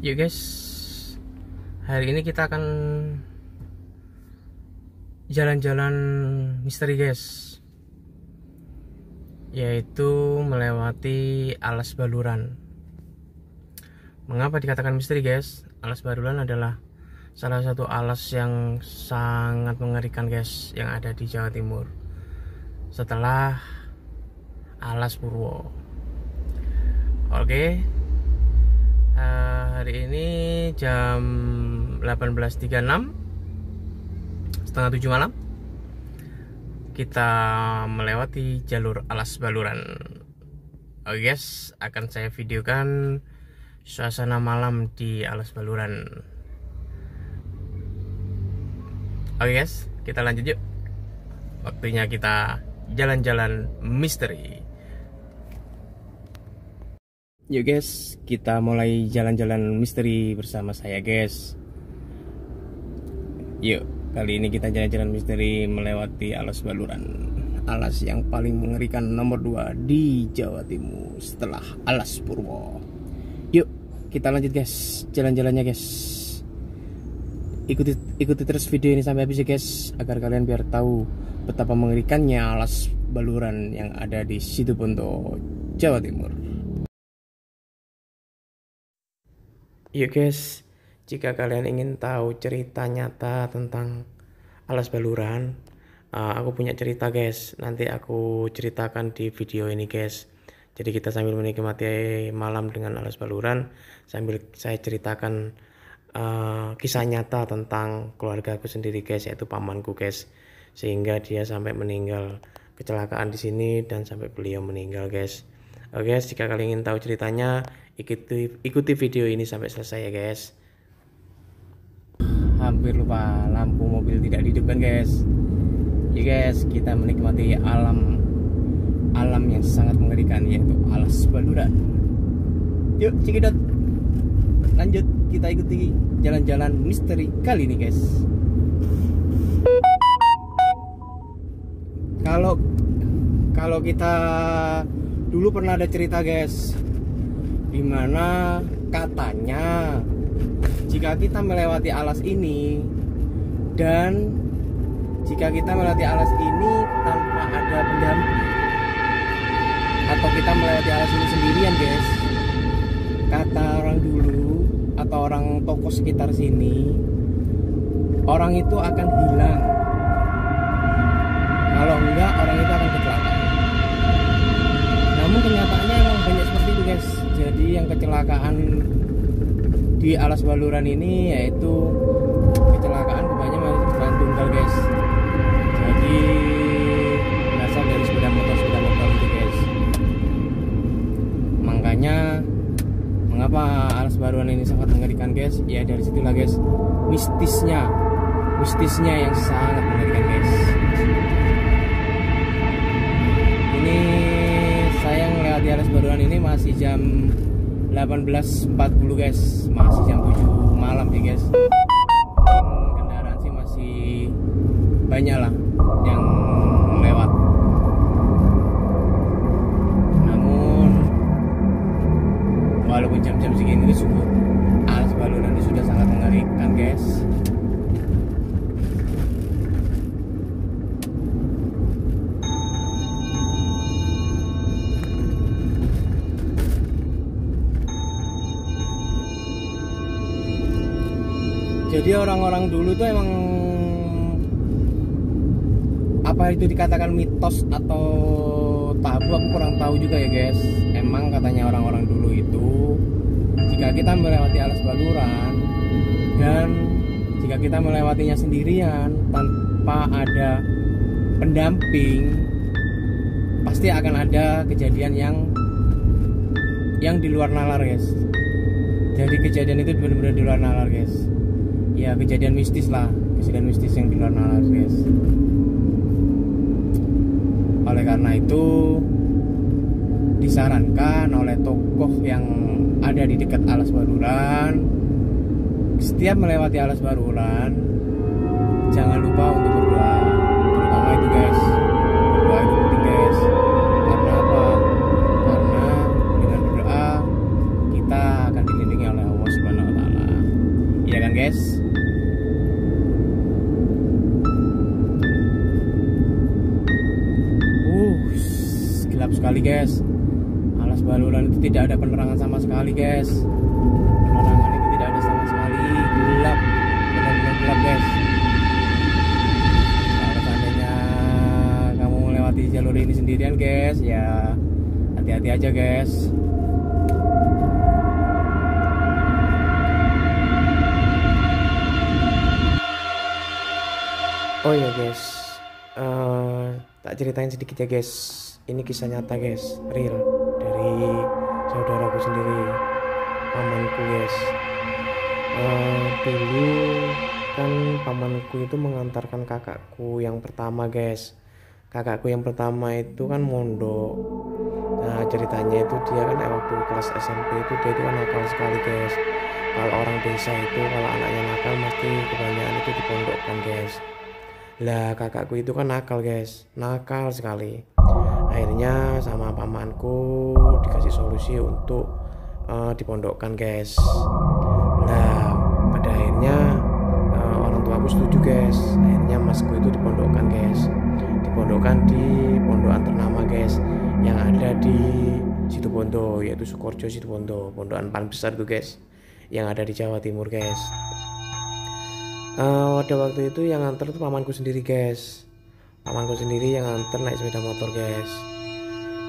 Yuk guys, hari ini kita akan jalan-jalan misteri guys, yaitu melewati Alas Baluran. Mengapa dikatakan misteri guys? Alas Baluran adalah salah satu alas yang sangat mengerikan guys, yang ada di Jawa Timur setelah Alas Purwo. Oke, hari ini jam 18.36, setengah 7 malam, kita melewati jalur Alas Baluran. Oke guys, akan saya videokan suasana malam di Alas Baluran. Oke guys, kita lanjut yuk. Waktunya kita jalan-jalan misteri. Yuk guys, kita mulai jalan-jalan misteri bersama saya guys. Yuk, kali ini kita jalan-jalan misteri melewati Alas Baluran, alas yang paling mengerikan nomor 2 di Jawa Timur setelah Alas Purwo. Yuk, kita lanjut guys, jalan-jalannya guys. Ikuti terus video ini sampai habis ya guys, agar kalian biar tahu betapa mengerikannya Alas Baluran yang ada di Situbondo, Jawa Timur. Yuk guys, jika kalian ingin tahu cerita nyata tentang Alas Baluran, aku punya cerita guys. Nanti aku ceritakan di video ini guys. Jadi kita sambil menikmati malam dengan Alas Baluran, sambil saya ceritakan kisah nyata tentang keluarga aku sendiri guys, yaitu pamanku guys, sehingga dia sampai meninggal kecelakaan di sini dan sampai beliau meninggal guys. Oke guys, jika kalian ingin tahu ceritanya, ikuti video ini sampai selesai ya guys. Hampir lupa, lampu mobil tidak dihidupkan guys. Ya guys, kita menikmati alam yang sangat mengerikan, yaitu Alas Baluran. Yuk cekidot, lanjut kita ikuti jalan-jalan misteri kali ini guys. Kalau kita dulu pernah ada cerita guys, dimana katanya jika kita melewati alas ini, dan jika kita melewati alas ini tanpa ada pendamping, atau kita melewati alas ini sendirian guys, kata orang dulu atau orang tokoh sekitar sini, orang itu akan hilang. Kalau enggak, orang itu akan kecelakaan. Namun kenyataannya emang banyak seperti itu guys. Jadi yang kecelakaan di Alas Baluran ini yaitu kecelakaan kebanyakan bahan tunggal guys. Jadi berasal dari sepeda motor itu guys. Makanya mengapa Alas Baluran ini sangat mengerikan guys? Ya dari situlah guys, mistisnya yang sangat mengerikan guys. Ini saya melewati Alas Baluran ini masih jam 18.40 guys, masih jam 7 malam ya guys. Kendaraan sih masih banyak lah yang lewat. Namun walaupun jam-jam segini sungguh Alas Baluran ini sudah sangat mengerikan guys. Jadi orang-orang dulu tuh emang, apa itu dikatakan mitos atau tabu, aku kurang tahu juga ya guys. Emang katanya orang-orang dulu itu, jika kita melewati Alas Baluran dan jika kita melewatinya sendirian tanpa ada pendamping, pasti akan ada kejadian yang di luar nalar guys. Jadi kejadian itu benar-benar di luar nalar guys. Ya kejadian mistis lah, kejadian mistis yang di luar nalar guys. Oleh karena itu disarankan oleh tokoh yang ada di dekat Alas Baluran, setiap melewati Alas Baluran jangan lupa untuk berdoa, terutama itu guys. Berdoa itu penting guys. Karena apa? Karena dengan berdoa kita akan dilindungi oleh Allah Subhanahu wa guys. Gelap sekali guys. Alas baluran itu tidak ada penerangan sama sekali guys. Penerangan itu tidak ada sama sekali. Gelap, benar-benar gelap guys. Kalau seandainya kamu melewati jalur ini sendirian guys, ya hati-hati aja guys. Oh iya guys, tak ceritain sedikit ya guys. Ini kisah nyata guys, real dari saudaraku sendiri, pamanku guys. Dulu kan pamanku itu mengantarkan kakakku yang pertama guys. Kakakku yang pertama itu kan mondok. Nah ceritanya itu dia kan waktu kelas SMP itu dia itu kan nakal sekali guys. Kalau orang desa itu kalau anaknya nakal pasti kebanyakan itu dipondokkan guys. Lah kakakku itu kan nakal guys, nakal sekali. Akhirnya sama pamanku dikasih solusi untuk dipondokkan guys. Nah pada akhirnya orang tuaku setuju guys. Akhirnya masku itu dipondokkan guys. Dipondokkan di pondokan ternama guys, yang ada di Situbondo, yaitu Sukorejo Situbondo, pondokan paling besar tuh guys, yang ada di Jawa Timur guys. Pada waktu itu yang nganter tuh pamanku sendiri guys. Pamanku sendiri yang nganter naik sepeda motor guys.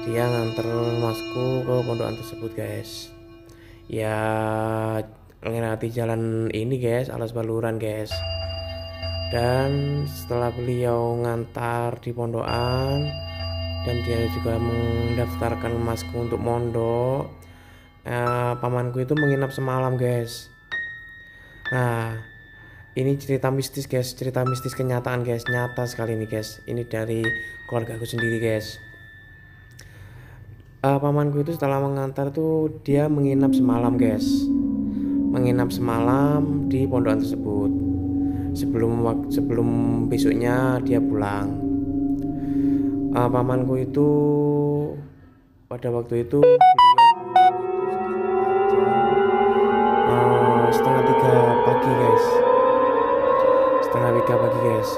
Dia nganter masku ke pondokan tersebut guys. Ya melewati jalan ini guys, Alas Baluran guys. Dan setelah beliau ngantar di pondokan dan dia juga mendaftarkan masku untuk mondok, pamanku itu menginap semalam guys. Nah ini cerita mistis guys, cerita mistis kenyataan guys, nyata sekali nih guys. Ini dari keluarga aku sendiri guys. Pamanku itu setelah mengantar tuh dia menginap semalam guys, menginap semalam di pondokan tersebut sebelum besoknya dia pulang. Pamanku itu pada waktu itu setengah 3 pagi guys. Setengah 3 pagi guys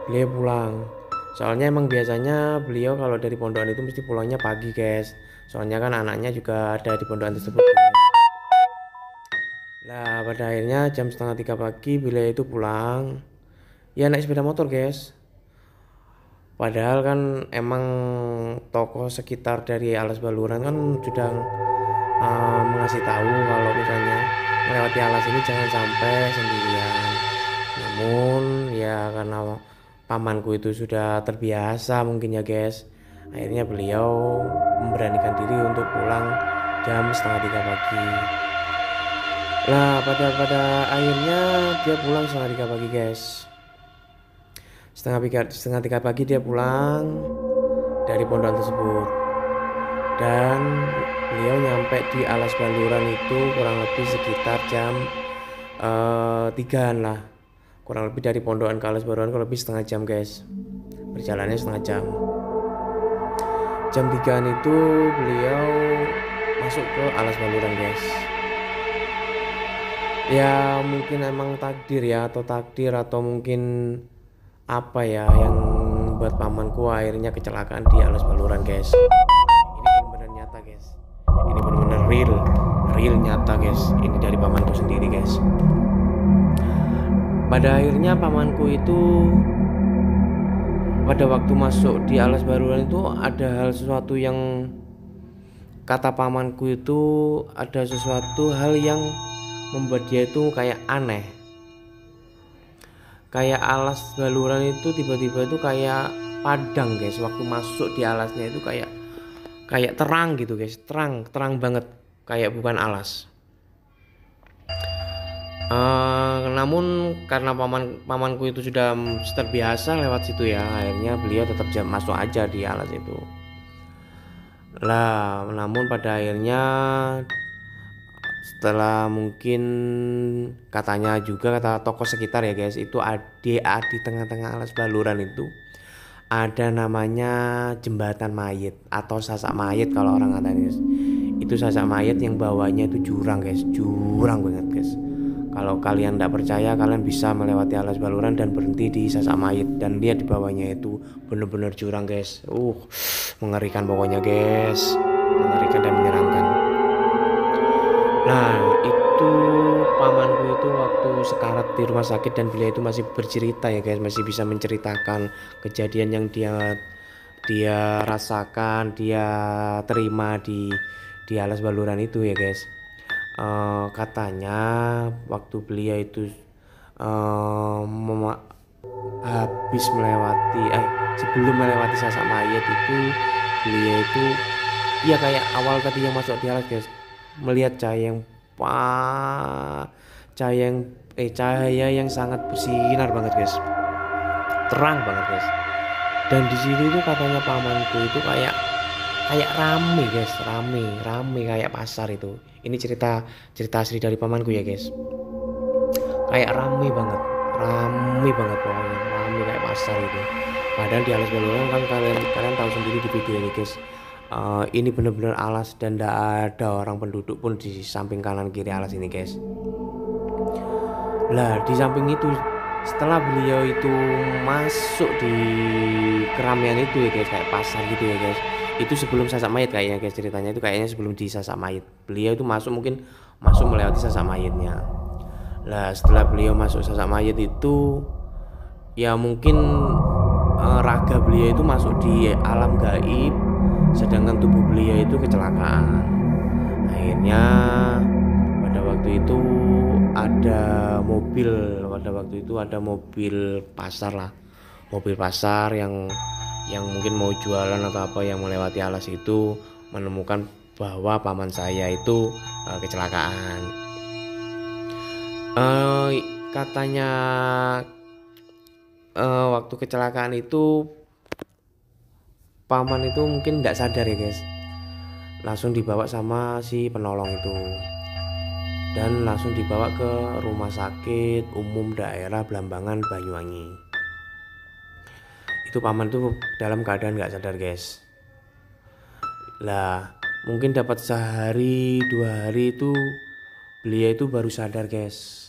beliau pulang. Soalnya emang biasanya beliau kalau dari pondokan itu mesti pulangnya pagi guys. Soalnya kan anaknya juga ada di pondokan tersebut guys. Nah pada akhirnya jam setengah 3 pagi beliau itu pulang. Ya naik sepeda motor guys. Padahal kan emang toko sekitar dari Alas Baluran kan sudah mengasih tahu kalau misalnya melewati alas ini jangan sampai sendirian. Namun ya karena pamanku itu sudah terbiasa mungkin ya guys, akhirnya beliau memberanikan diri untuk pulang jam setengah 3 pagi. Lah pada akhirnya dia pulang setengah 3 pagi guys. Setengah 3 pagi dia pulang dari pondokan tersebut. Dan beliau nyampe di Alas Baluran itu kurang lebih sekitar jam 3-an lah. Kurang lebih dari pondokan ke Alas Baluran kurang lebih setengah jam guys. Perjalanannya setengah jam. Jam 3-an itu beliau masuk ke Alas Baluran guys. Ya mungkin emang takdir ya, atau mungkin apa ya yang buat pamanku akhirnya kecelakaan di Alas Baluran guys. Ini benar-benar nyata guys. Ini benar-benar real nyata guys. Ini dari pamanku sendiri guys. Pada akhirnya pamanku itu pada waktu masuk di Alas Baluran itu ada sesuatu yang kata pamanku itu ada sesuatu hal yang membuat dia itu kayak aneh. Kayak Alas Baluran itu tiba-tiba itu kayak padang guys. Waktu masuk di alasnya itu kayak terang gitu guys, terang banget, kayak bukan alas. Namun karena pamanku itu sudah terbiasa lewat situ ya, akhirnya beliau tetap masuk aja di alas itu. Lah namun pada akhirnya setelah mungkin katanya juga kata tokoh sekitar ya guys, itu di tengah-tengah Alas Baluran itu ada namanya jembatan mayit atau sasak mayit kalau orang katanya. Itu sasak mayit yang bawahnya itu jurang guys, jurang banget guys. Kalau kalian tidak percaya, kalian bisa melewati alas baluran dan berhenti di Sasak Mayit, dan lihat di bawahnya itu bener-bener jurang guys. Mengerikan pokoknya guys, mengerikan dan menyeramkan. Nah itu pamanku itu waktu sekarat di rumah sakit, dan beliau itu masih bercerita ya guys, masih bisa menceritakan kejadian yang dia rasakan, dia terima di alas baluran itu ya guys. Katanya waktu beliau itu habis melewati sebelum melewati Sasak Mayit itu, beliau itu ya kayak awal tadi yang masuk di alas guys, melihat cahaya yang sangat bersinar banget guys, terang banget guys. Dan di situ itu katanya pamanku itu kayak rame guys, rame kayak pasar itu. Ini cerita asli dari pamanku ya guys. Kayak rame banget pokoknya, rame kayak pasar itu. Padahal di alas baluran kan kalian tahu sendiri di video ini guys, ini bener-bener alas dan tidak ada orang penduduk pun di samping kanan kiri alas ini guys. Lah di samping itu, setelah beliau itu masuk di keramaian itu ya guys, kayak pasar gitu ya guys, itu sebelum Sasak Mayit kayaknya guys, ceritanya itu kayaknya sebelum di Sasak Mayit. Beliau itu mungkin masuk melewati Sasak Mayitnya. Lah setelah beliau masuk Sasak Mayit itu ya mungkin raga beliau itu masuk di alam gaib, sedangkan tubuh beliau itu kecelakaan. Akhirnya pada waktu itu ada mobil pasar yang mungkin mau jualan atau apa, yang melewati alas itu menemukan bahwa paman saya itu kecelakaan. Katanya waktu kecelakaan itu paman itu mungkin tidak sadar ya guys, langsung dibawa sama si penolong itu dan langsung dibawa ke rumah sakit umum daerah Blambangan Banyuwangi. Itu paman tuh dalam keadaan nggak sadar guys. Lah mungkin dapat sehari 2 hari itu beliau itu baru sadar guys,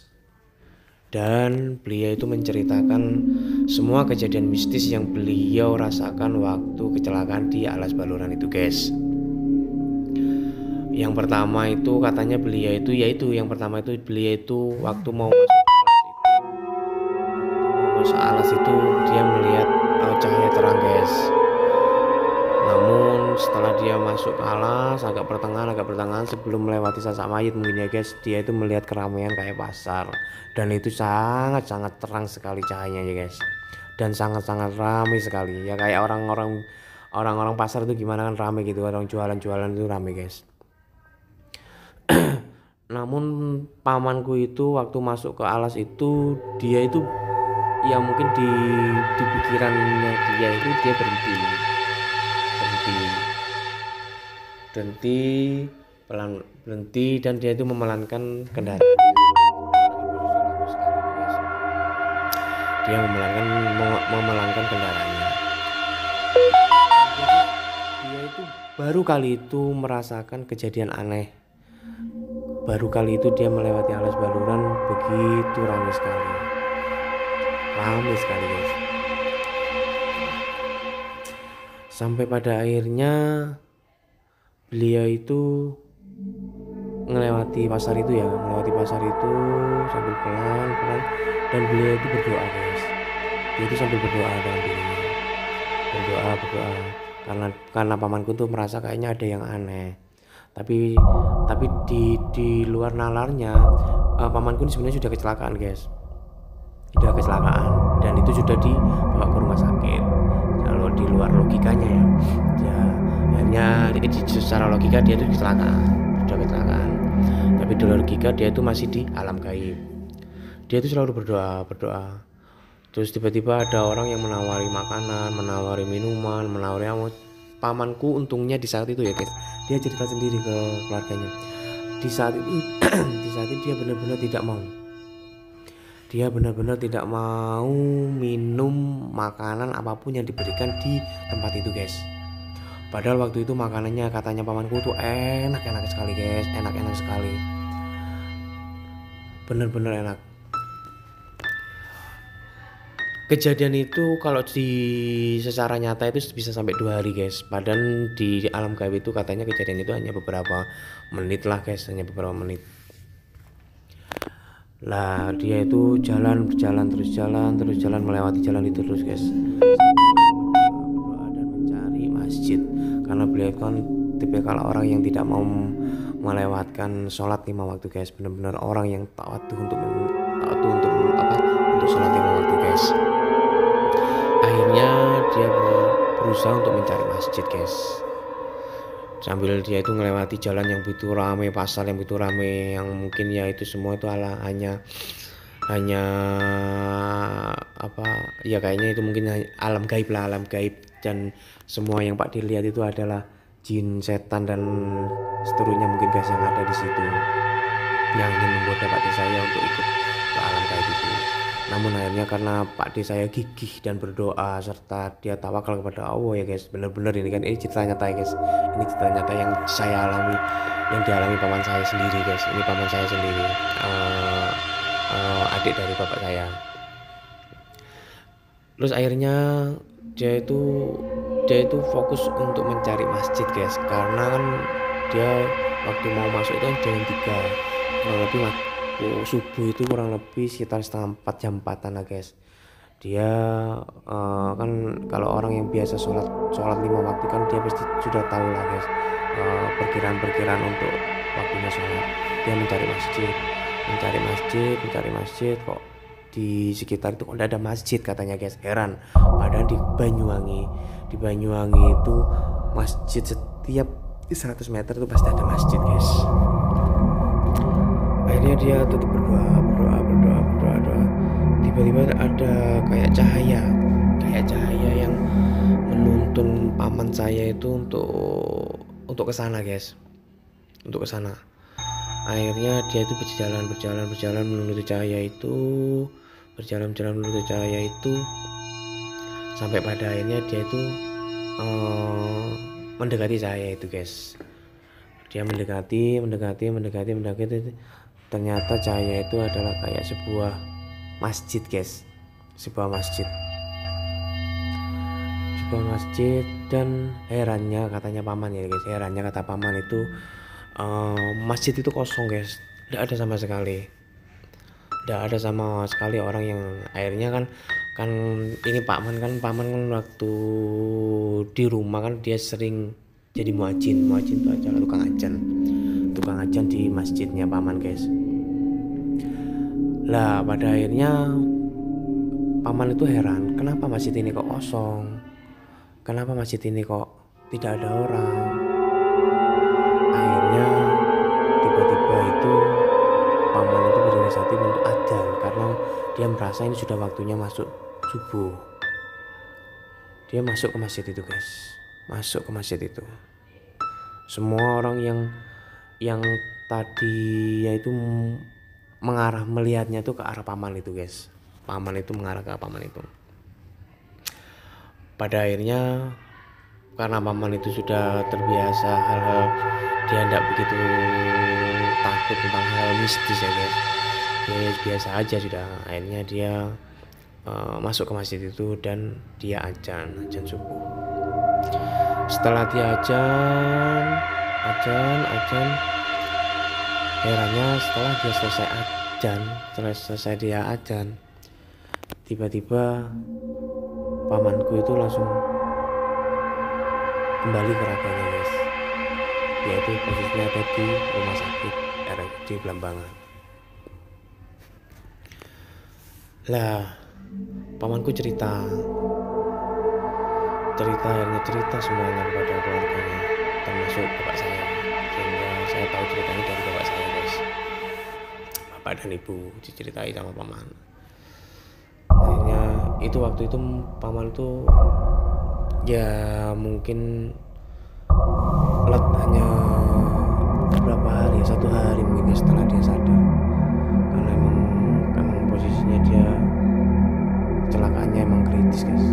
dan beliau itu menceritakan semua kejadian mistis yang beliau rasakan waktu kecelakaan di alas baluran itu guys. Yang pertama itu katanya beliau itu waktu mau masuk alas itu dia melihat cahaya terang guys. Namun setelah dia masuk ke alas agak pertengahan sebelum melewati Sasak Mayit mungkin ya guys, dia itu melihat keramaian kayak pasar, dan itu sangat terang sekali cahayanya ya guys, dan sangat ramai sekali ya, kayak orang pasar itu gimana kan ramai gitu, orang jualan itu ramai guys. Namun pamanku itu waktu masuk ke alas itu, dia itu ya mungkin di pikirannya dia itu dia berhenti dan dia itu memelankan kendaraan. Dia memelankan kendaraannya. Dia itu baru kali itu merasakan kejadian aneh. Baru kali itu dia melewati alas baluran begitu ramai sekali guys. Sampai pada akhirnya beliau itu melewati pasar itu sambil pelan, dan beliau itu berdoa guys. Dia itu sambil berdoa dalam dirinya, berdoa karena pamanku tuh merasa kayaknya ada yang aneh. Tapi di luar nalarnya, pamanku sebenarnya sudah kecelakaan guys, dan itu sudah dibawa ke rumah sakit. Kalau di luar logikanya ya akhirnya secara logika dia itu sudah kecelakaan, tapi di luar logika dia itu masih di alam gaib. Dia itu selalu berdoa. Terus tiba-tiba ada orang yang menawari makanan, menawari minuman, menawari apa. Pamanku untungnya di saat itu ya guys, dia cerita sendiri ke keluarganya. Di saat itu dia benar-benar tidak mau minum makanan apapun yang diberikan di tempat itu guys. Padahal waktu itu makanannya katanya pamanku tuh enak sekali guys, enak sekali. bener-bener enak. Kejadian itu kalau secara nyata itu bisa sampai 2 hari guys, padahal di alam gaib itu katanya kejadian itu hanya beberapa menit lah guys, hanya beberapa menit. Lah dia itu berjalan melewati jalan itu terus guys, berdoa dan mencari masjid, karena beliau kan tipikal orang yang tidak mau melewatkan sholat 5 waktu guys, benar-benar orang yang taat untuk sholat 5 waktu guys. Akhirnya dia berusaha untuk mencari masjid guys, sambil dia itu melewati jalan yang begitu ramai, pasar yang begitu ramai, yang mungkin ya itu semua itu hanya apa ya, kayaknya itu mungkin alam gaib lah, alam gaib, dan semua yang Pak dilihat itu adalah jin, setan dan seterusnya mungkin guys yang ada di situ, yang ingin menggoda Pak D saya untuk ikut ke alam gaib itu. Namun akhirnya karena Pak D saya gigih dan berdoa serta dia tawakal kepada Allah ya guys, bener-bener ini kan, ini cerita nyata ya guys, ini cerita nyata yang saya alami, yang dialami paman saya sendiri guys, ini paman saya sendiri, adik dari bapak saya. Terus akhirnya dia itu fokus untuk mencari masjid guys, karena kan dia waktu mau masuk itu kan jam 3, kurang lebih waktu subuh itu kurang lebih sekitar setengah 4, jam 4-an lah guys. Dia kan kalau orang yang biasa sholat 5 waktu kan dia pasti sudah tahu lah guys, perkiraan untuk waktunya sholat. Dia mencari masjid kok di sekitar itu kok tidak ada masjid katanya guys, heran. Padahal di Banyuwangi itu masjid setiap 100 meter itu pasti ada masjid guys. Akhirnya dia tetap berdoa. Tiba-tiba ada kayak cahaya yang menuntun paman saya itu untuk ke sana guys, untuk ke sana. Akhirnya dia itu berjalan menuju cahaya itu, sampai pada akhirnya dia itu mendekati saya itu guys. Dia mendekati, ternyata cahaya itu adalah kayak sebuah masjid guys, sebuah masjid, dan herannya katanya paman ya guys, kata paman itu masjid itu kosong guys, tidak ada sama sekali orang yang. Akhirnya kan ini paman kan waktu di rumah kan dia sering jadi muadzin itu adalah tukang ajan di masjidnya paman guys. Lah pada akhirnya paman itu heran, kenapa masjid ini kok kosong, kenapa masjid ini kok tidak ada orang. Akhirnya tiba-tiba itu paman itu berinisiatif untuk adzan, karena dia merasa ini sudah waktunya masuk subuh. Dia masuk ke masjid itu guys, semua orang yang tadi yaitu melihatnya itu ke arah paman itu guys, mengarah ke paman itu. Pada akhirnya karena paman itu sudah terbiasa hal-hal, dia tidak begitu takut tentang hal mistis ya guys, dia biasa aja sudah. Akhirnya dia masuk ke masjid itu dan dia adzan subuh. Setelah dia adzan, herannya setelah dia selesai adzan, tiba-tiba pamanku itu langsung kembali ke raganya guys, yaitu posisinya ada di rumah sakit di Blambangan. Lah pamanku cerita semuanya kepada keluarganya, termasuk bapak saya, sehingga saya tahu ceritanya dari bapak saya guys. Bapak dan ibu diceritai sama paman. Akhirnya itu waktu itu paman tuh ya mungkin hanya berapa hari, 1 hari mungkin setelah dia sadar, karena emang posisinya dia kecelakaannya emang kritis guys.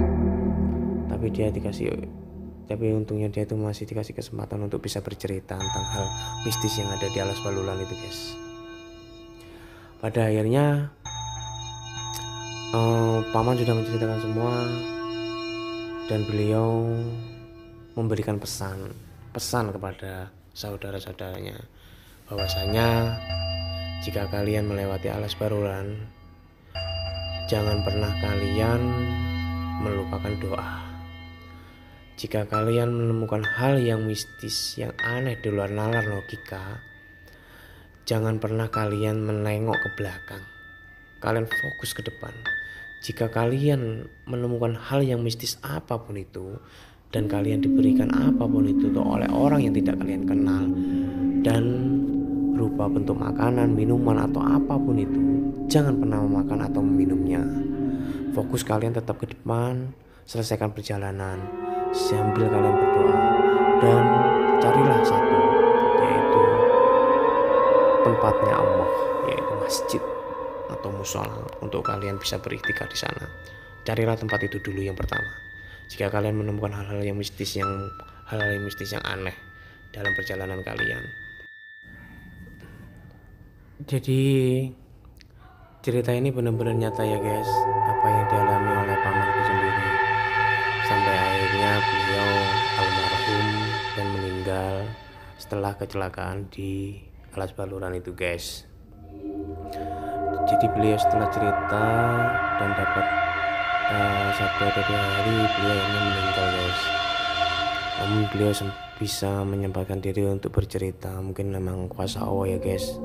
Tapi untungnya dia itu masih dikasih kesempatan untuk bisa bercerita tentang hal mistis yang ada di alas balulan itu guys. Pada akhirnya paman sudah menceritakan semua, dan beliau memberikan pesan kepada saudara-saudaranya bahwasanya jika kalian melewati alas baluran, jangan pernah kalian melupakan doa. Jika kalian menemukan hal yang mistis, yang aneh di luar nalar logika, jangan pernah kalian menengok ke belakang. Kalian fokus ke depan. Jika kalian menemukan hal yang mistis apapun itu, dan kalian diberikan apapun itu oleh orang yang tidak kalian kenal, dan berupa bentuk makanan, minuman, atau apapun itu, jangan pernah memakan atau meminumnya. Fokus kalian tetap ke depan, selesaikan perjalanan sambil kalian berdoa, dan carilah satu, yaitu tempatnya Allah, yaitu masjid atau musola, untuk kalian bisa berikhtikaf di sana. Carilah tempat itu dulu yang pertama. Jika kalian menemukan hal-hal yang mistis yang aneh dalam perjalanan kalian. Jadi cerita ini benar-benar nyata ya guys, apa yang dialami oleh pamanku sendiri. Sampai akhirnya beliau almarhum dan meninggal setelah kecelakaan di alas baluran itu guys. Jadi beliau setelah cerita dan dapat 1 atau 2 hari, beliau akhirnya meninggal guys. Namun beliau bisa menyempatkan diri untuk bercerita. Mungkin memang kuasa Allah ya guys,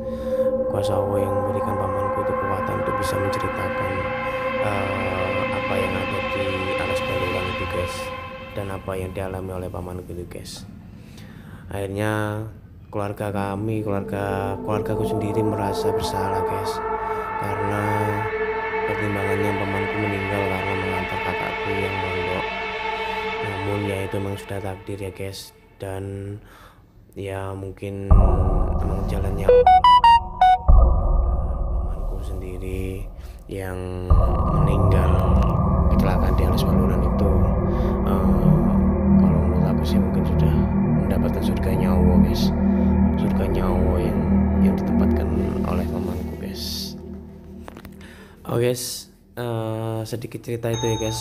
kuasa Allah yang memberikan pamanku itu kekuatan untuk bisa menceritakan apa yang ada di alas baluran itu guys, dan apa yang dialami oleh pamanku itu guys. Akhirnya keluargaku sendiri merasa bersalah guys, karena pertimbangannya pamanku meninggal karena mengantar kakakku yang mondok. Namun ya itu memang sudah takdir ya guys, dan ya mungkin memang jalannya pamanku sendiri yang meninggal kecelakaan di alas baluran itu, kalau menurut aku sih mungkin sudah mendapatkan surganya Allah guys, surganya Allah yang ditempatkan oleh pamanku guys. Guys, sedikit cerita itu ya guys,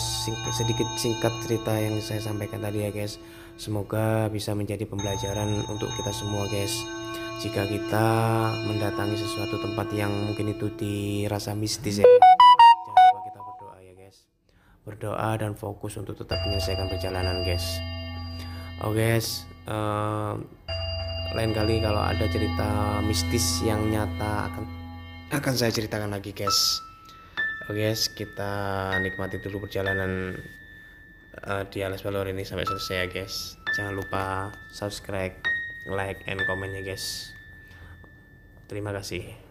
sedikit singkat cerita yang saya sampaikan tadi ya guys. Semoga bisa menjadi pembelajaran untuk kita semua guys. Jika kita mendatangi sesuatu tempat yang mungkin itu dirasa mistis ya, jangan lupa kita berdoa ya guys. Berdoa dan fokus untuk tetap menyelesaikan perjalanan guys. Guys, lain kali kalau ada cerita mistis yang nyata akan saya ceritakan lagi guys. Guys, kita nikmati dulu perjalanan di alas baluran ini sampai selesai ya guys. Jangan lupa subscribe, like, and comment ya guys. Terima kasih.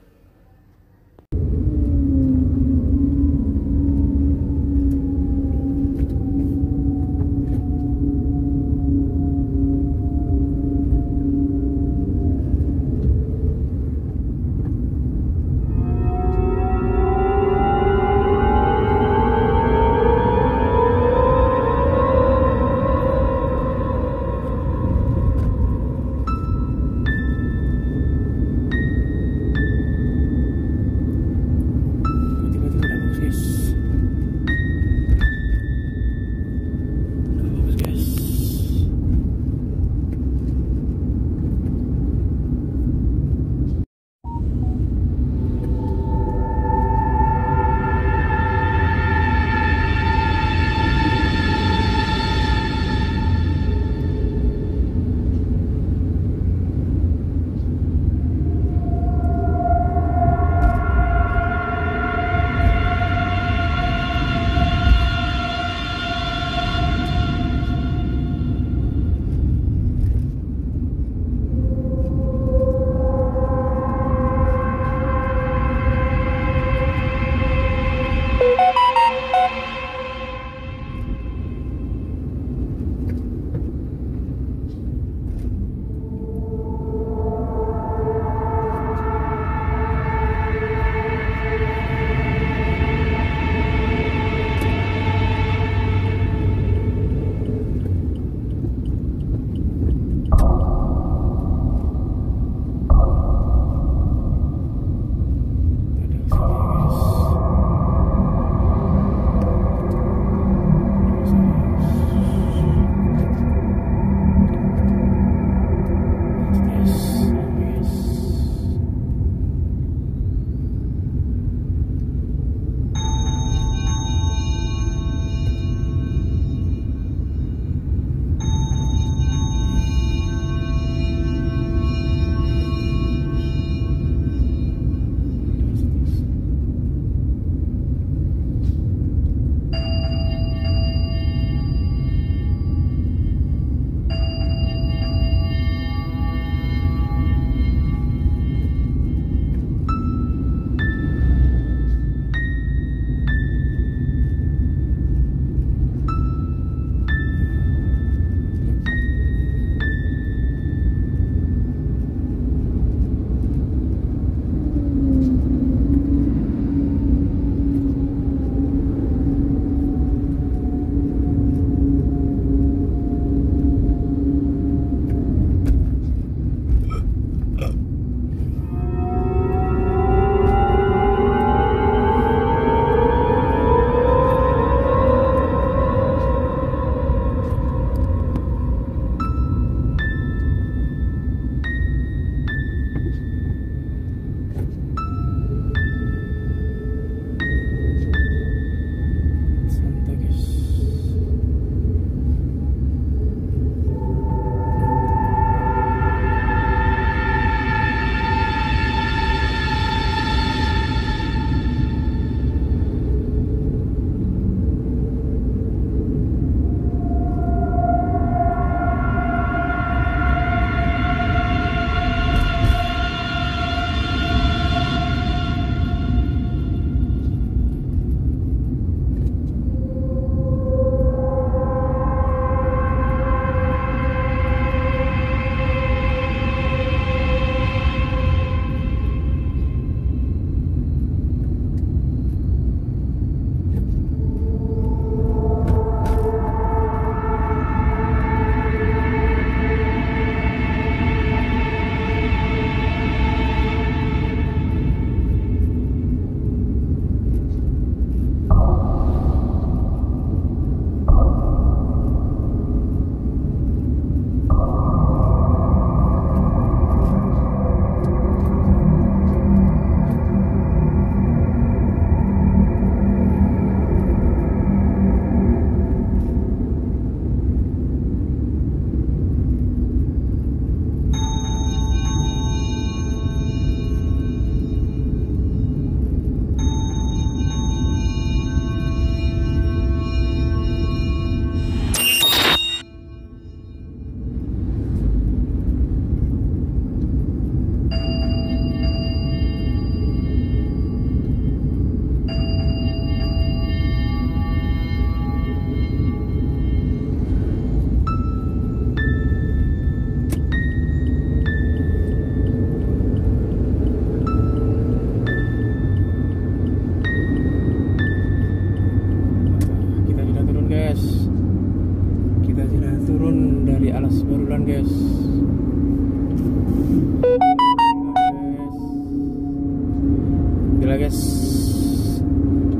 guys,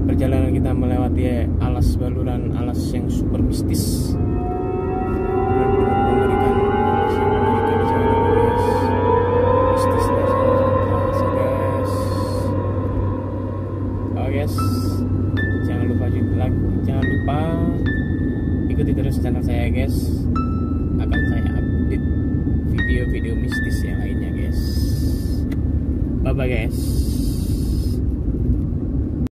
perjalanan kita melewati alas Baluran, alas yang super mistis, benar-benar mengerikan, alas yang mengerikan di Jawa Timur guys. Mistisnya sangat terasa guys. Oh guys, jangan lupa ikuti terus channel saya guys, akan saya update video-video mistis yang lainnya guys. Bye bye guys.